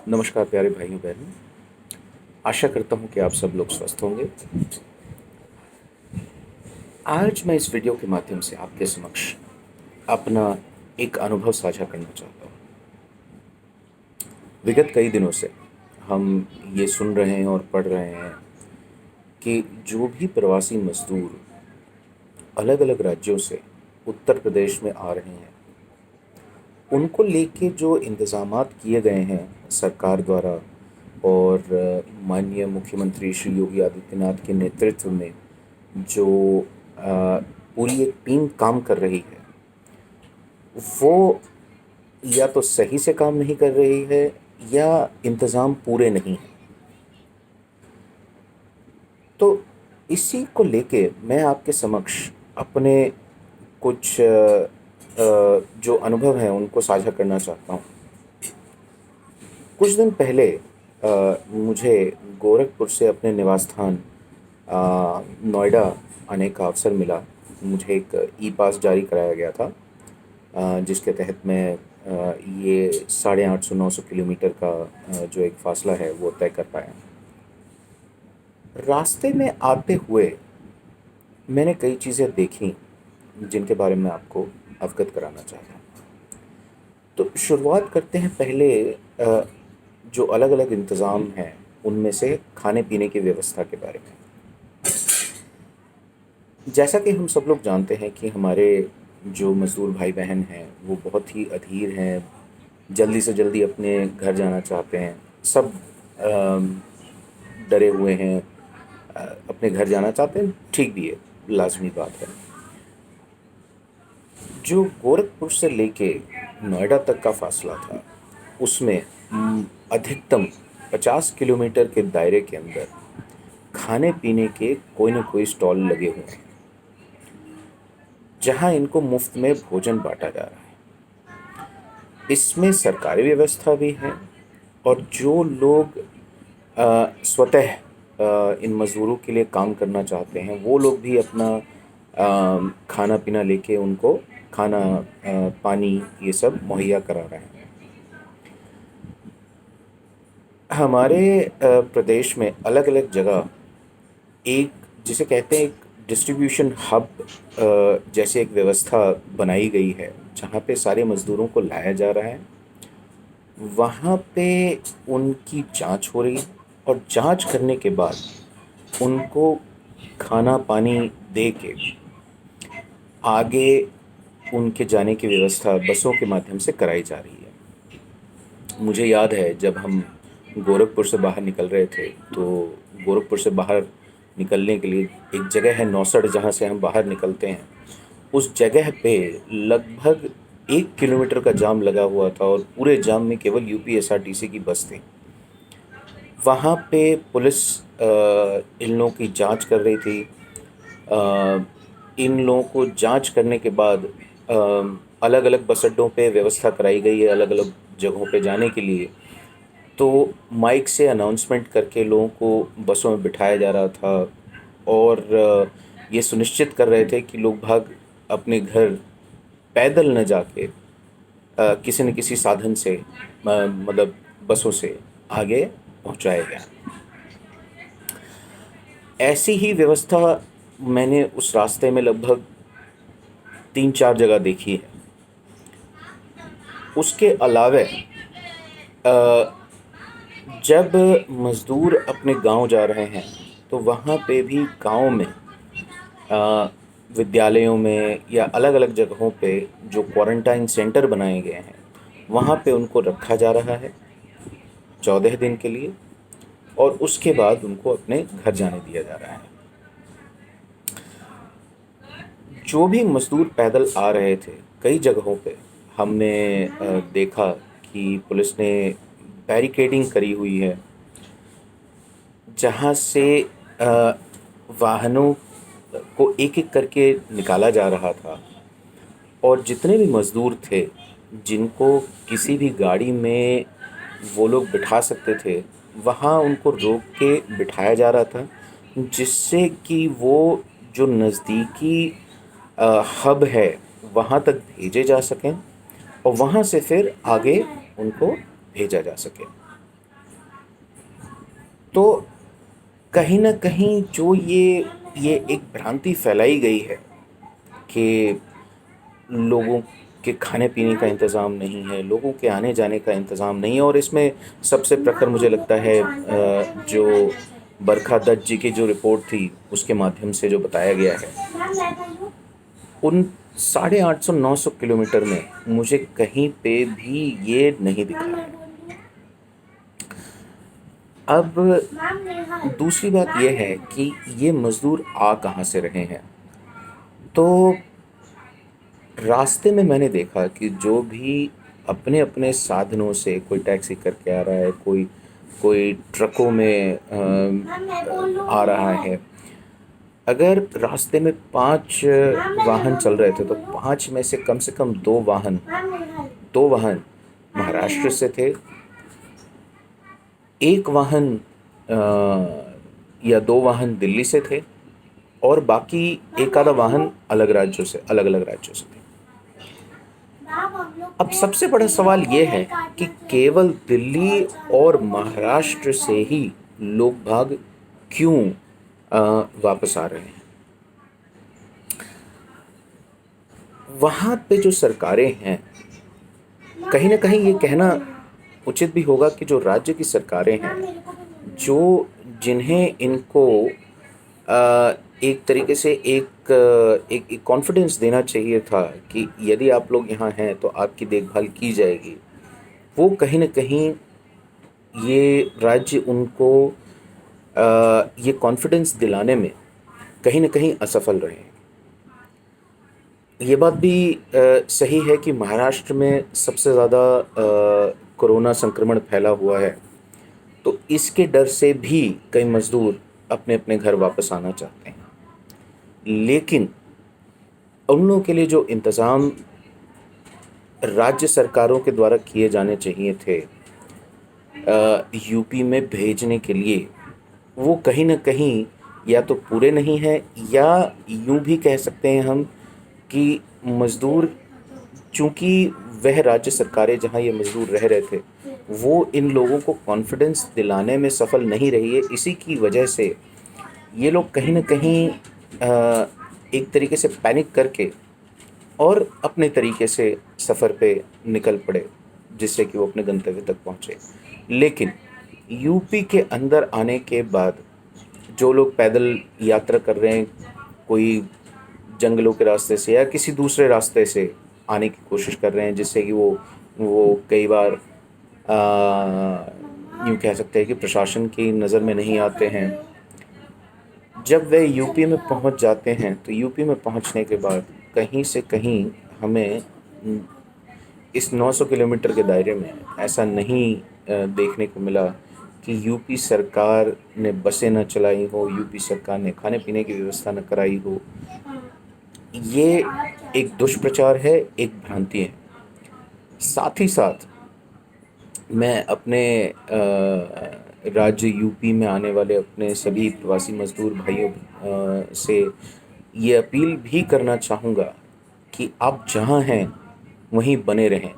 नमस्कार प्यारे भाइयों बहनों। आशा करता हूँ कि आप सब लोग स्वस्थ होंगे। आज मैं इस वीडियो के माध्यम से आपके समक्ष अपना एक अनुभव साझा करना चाहता हूँ। विगत कई दिनों से हम ये सुन रहे हैं और पढ़ रहे हैं कि जो भी प्रवासी मजदूर अलग अलग राज्यों से उत्तर प्रदेश में आ रहे हैं, उनको लेके जो इंतज़ामात किए गए हैं सरकार द्वारा और माननीय मुख्यमंत्री श्री योगी आदित्यनाथ के नेतृत्व में जो पूरी एक टीम काम कर रही है, वो या तो सही से काम नहीं कर रही है या इंतज़ाम पूरे नहीं हैं। तो इसी को लेके मैं आपके समक्ष अपने कुछ जो अनुभव हैं उनको साझा करना चाहता हूँ। कुछ दिन पहले मुझे गोरखपुर से अपने निवास स्थान नोएडा आने का अवसर मिला। मुझे एक ई पास जारी कराया गया था, जिसके तहत मैं ये 850-900 किलोमीटर का जो एक फ़ासला है वो तय कर पाया। रास्ते में आते हुए मैंने कई चीज़ें देखी जिनके बारे में आपको अवगत कराना चाहता हूँ। तो शुरुआत करते हैं पहले जो अलग अलग इंतज़ाम हैं उनमें से खाने पीने की व्यवस्था के बारे में। जैसा कि हम सब लोग जानते हैं कि हमारे जो मज़दूर भाई बहन हैं वो बहुत ही अधीर हैं, जल्दी से जल्दी अपने घर जाना चाहते हैं। सब डरे हुए हैं, अपने घर जाना चाहते हैं, ठीक भी है, लाज़मी बात है। जो गोरखपुर से लेके नोएडा तक का फ़ासला था, उसमें अधिकतम 50 किलोमीटर के दायरे के अंदर खाने पीने के कोई न कोई स्टॉल लगे हुए हैं, जहां इनको मुफ्त में भोजन बांटा जा रहा है। इसमें सरकारी व्यवस्था भी है और जो लोग स्वतः इन मज़दूरों के लिए काम करना चाहते हैं वो लोग भी अपना खाना पीना लेके उनको खाना पानी ये सब मुहैया करा रहे हैं। हमारे प्रदेश में अलग अलग जगह एक, जिसे कहते हैं एक डिस्ट्रीब्यूशन हब जैसे एक व्यवस्था बनाई गई है, जहाँ पे सारे मज़दूरों को लाया जा रहा है। वहाँ पे उनकी जांच हो रही है और जांच करने के बाद उनको खाना पानी दे के आगे उनके जाने की व्यवस्था बसों के माध्यम से कराई जा रही है। मुझे याद है जब हम गोरखपुर से बाहर निकल रहे थे, तो गोरखपुर से बाहर निकलने के लिए एक जगह है नौसड़, जहाँ से हम बाहर निकलते हैं। उस जगह पे लगभग 1 किलोमीटर का जाम लगा हुआ था और पूरे जाम में केवल यूपीएसआरटीसी की बस थी। वहाँ पे पुलिस इन लोगों की जांच कर रही थी। इन लोगों को जांच करने के बाद अलग अलग बस अड्डों पे व्यवस्था कराई गई है अलग अलग जगहों पे जाने के लिए। तो माइक से अनाउंसमेंट करके लोगों को बसों में बिठाया जा रहा था और ये सुनिश्चित कर रहे थे कि लोग भाग अपने घर पैदल न जाके किसी न किसी साधन से मतलब बसों से आगे पहुंचाया गया। ऐसी ही व्यवस्था मैंने उस रास्ते में लगभग 3-4 जगह देखी है। उसके अलावे जब मज़दूर अपने गांव जा रहे हैं तो वहाँ पे भी गांव में विद्यालयों में या अलग अलग जगहों पे जो क्वारंटाइन सेंटर बनाए गए हैं, वहाँ पे उनको रखा जा रहा है 14 दिन के लिए और उसके बाद उनको अपने घर जाने दिया जा रहा है। जो भी मज़दूर पैदल आ रहे थे, कई जगहों पे हमने देखा कि पुलिस ने बैरिकेडिंग करी हुई है, जहाँ से वाहनों को एक एक करके निकाला जा रहा था और जितने भी मज़दूर थे जिनको किसी भी गाड़ी में वो लोग बिठा सकते थे, वहाँ उनको रोक के बिठाया जा रहा था, जिससे कि वो जो नज़दीकी हब है वहाँ तक भेजे जा सकें और वहाँ से फिर आगे उनको भेजा जा सके। तो कहीं न कहीं जो ये एक भ्रांति फैलाई गई है कि लोगों के खाने-पीने का इंतज़ाम नहीं है, लोगों के आने-जाने का इंतज़ाम नहीं है, और इसमें सबसे प्रखर मुझे लगता है जो बरखा दत्त जी की जो रिपोर्ट थी, उसके माध्यम से जो बताया गया है, उन 850-900 किलोमीटर में मुझे कहीं पे भी ये नहीं दिखा है। अब दूसरी बात ये है कि ये मज़दूर आ कहाँ से रहे हैं? तो रास्ते में मैंने देखा कि जो भी अपने-अपने साधनों से, कोई टैक्सी करके आ रहा है, कोई कोई ट्रकों में आ रहा है। अगर रास्ते में 5 वाहन चल रहे थे, तो 5 में से कम 2 वाहन महाराष्ट्र से थे, 1 वाहन या 2 वाहन दिल्ली से थे, और बाकी एक आधा वाहन अलग-अलग राज्यों से थे। अब सबसे बड़ा सवाल ये है कि केवल दिल्ली और महाराष्ट्र से ही लोग भाग क्यों वापस आ रहे हैं? वहाँ पे जो सरकारें हैं, कहीं न कहीं ये कहना उचित भी होगा कि जो राज्य की सरकारें हैं, जो जिन्हें इनको एक तरीके से एक कॉन्फिडेंस देना चाहिए था कि यदि आप लोग यहाँ हैं तो आपकी देखभाल की जाएगी, वो कहीं न कहीं ये राज्य उनको ये कॉन्फिडेंस दिलाने में कहीं न कहीं असफल रहे हैं। ये बात भी सही है कि महाराष्ट्र में सबसे ज़्यादा कोरोना संक्रमण फैला हुआ है, तो इसके डर से भी कई मज़दूर अपने-अपने घर वापस आना चाहते हैं। लेकिन उन लोगों के लिए जो इंतज़ाम राज्य सरकारों के द्वारा किए जाने चाहिए थे यूपी में भेजने के लिए, वो कहीं न कहीं या तो पूरे नहीं हैं, या यूँ भी कह सकते हैं हम कि मज़दूर, चूँकि वह राज्य सरकारें जहाँ ये मज़दूर रह रहे थे, वो इन लोगों को कॉन्फिडेंस दिलाने में सफल नहीं रही है। इसी की वजह से ये लोग कहीं न कहीं एक तरीके से पैनिक करके और अपने तरीके से सफ़र पे निकल पड़े, जिससे कि वो अपने गंतव्य तक पहुँचे। लेकिन यूपी के अंदर आने के बाद जो लोग पैदल यात्रा कर रहे हैं, कोई जंगलों के रास्ते से या किसी दूसरे रास्ते से आने की कोशिश कर रहे हैं, जिससे कि वो कई बार यूँ कह सकते हैं कि प्रशासन की नज़र में नहीं आते हैं। जब वे यूपी में पहुंच जाते हैं, तो यूपी में पहुंचने के बाद कहीं से कहीं हमें इस 900 किलोमीटर के दायरे में ऐसा नहीं देखने को मिला कि यूपी सरकार ने बसें न चलाई हो, यूपी सरकार ने खाने पीने की व्यवस्था न कराई हो। ये एक दुष्प्रचार है, एक भ्रांति है। साथ ही साथ मैं अपने राज्य यूपी में आने वाले अपने सभी प्रवासी मज़दूर भाइयों से ये अपील भी करना चाहूँगा कि आप जहाँ हैं वहीं बने रहें।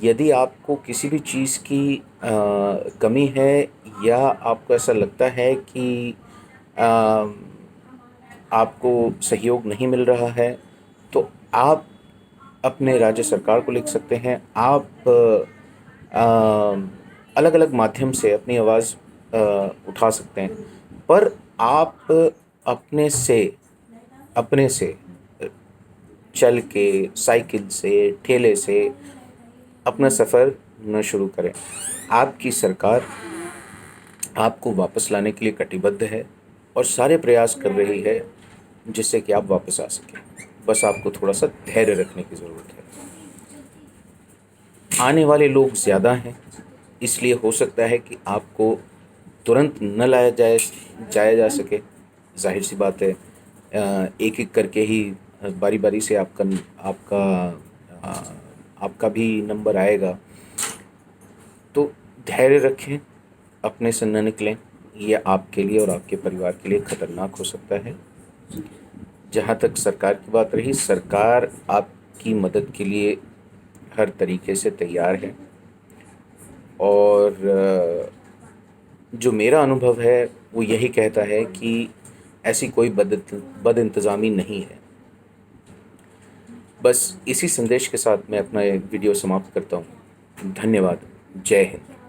यदि आपको किसी भी चीज़ की कमी है, या आपको ऐसा लगता है कि अ, आपको सहयोग नहीं मिल रहा है, तो आप अपने राज्य सरकार को लिख सकते हैं। आप अलग-अलग माध्यम से अपनी आवाज़ उठा सकते हैं। पर आप अपने से अपने से अ, चल के, साइकिल से, ठेले से अपना सफ़र न शुरू करें। आपकी सरकार आपको वापस लाने के लिए कटिबद्ध है और सारे प्रयास कर रही है जिससे कि आप वापस आ सकें। बस आपको थोड़ा-सा धैर्य रखने की ज़रूरत है। आने वाले लोग ज़्यादा हैं, इसलिए हो सकता है कि आपको तुरंत न जाया जा सके। ज़ाहिर-सी बात है, एक-एक करके ही बारी-बारी से आपका अ, आपका भी नंबर आएगा। तो धैर्य रखें, अपने से न निकलें। ये आपके लिए और आपके परिवार के लिए खतरनाक हो सकता है। जहाँ तक सरकार की बात रही, सरकार आपकी मदद के लिए हर तरीके से तैयार है, और जो मेरा अनुभव है वो यही कहता है कि ऐसी कोई बदइंतज़ामी नहीं है। बस इसी संदेश के साथ मैं अपना ये वीडियो समाप्त करता हूँ। धन्यवाद। जय हिंद।